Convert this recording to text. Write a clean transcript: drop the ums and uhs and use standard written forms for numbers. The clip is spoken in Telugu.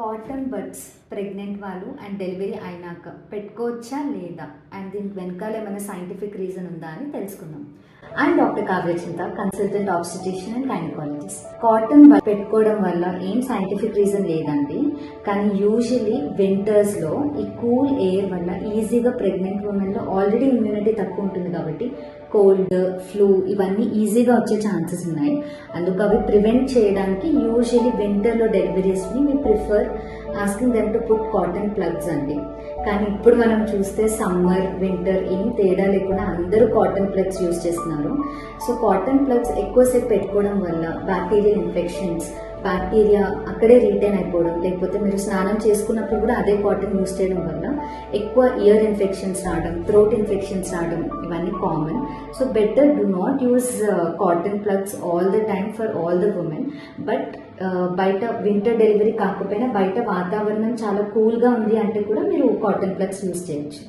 కాటన్ బడ్స్ ప్రెగ్నెంట్ వాళ్ళు అండ్ డెలివరీ అయినాక పెట్టుకోవచ్చా లేదా అండ్ దీనికి వెనకాల ఏమైనా సైంటిఫిక్ రీజన్ ఉందా అని తెలుసుకుందాం. అండ్ డాక్టర్ కావ్య చింత, consultant obstetrician and gynaecologist. Cotton బడ్ పెట్టుకోవడం వల్ల ఏం సైంటిఫిక్ రీజన్ లేదండి, కానీ యూజువలీ వింటర్స్లో ఈ కూల్ ఎయిర్ వల్ల ఈజీగా ప్రెగ్నెంట్ ఉమెన్లో ఆల్రెడీ ఇమ్యూనిటీ తక్కువ ఉంటుంది కాబట్టి కోల్డ్, ఫ్లూ ఇవన్నీ ఈజీగా వచ్చే ఛాన్సెస్ ఉన్నాయి. అందుకు అవి ప్రివెంట్ చేయడానికి యూజువలీ వింటర్లో డెలివరీస్ని we prefer asking them to put cotton plugs అండి. కానీ ఇప్పుడు మనం చూస్తే సమ్మర్, వింటర్ ఏం తేడా లేకుండా అందరూ కాటన్ ప్లగ్స్ యూజ్ చేస్తున్నారు. సో కాటన్ ప్లగ్స్ ఎక్కువసేపు పెట్టుకోవడం వల్ల బ్యాక్టీరియల్ ఇన్ఫెక్షన్స్, బ్యాక్టీరియా అక్కడే రీటైన్ అయిపోవడం, లేకపోతే మీరు స్నానం చేసుకున్నప్పుడు కూడా అదే కాటన్ యూజ్ చేయడం వల్ల ఎక్కువ ఇయర్ ఇన్ఫెక్షన్స్ రావడం, థ్రోట్ ఇన్ఫెక్షన్స్ రావడం ఇవన్నీ common. So better do not use cotton plugs all the time for all the women. But బయట వింటర్ డెలివరీ కాకపోయినా బయట వాతావరణం చాలా కూల్గా ఉంది అంటే కూడా మీరు కాటన్ ప్లగ్స్ యూజ్ చేయొచ్చు.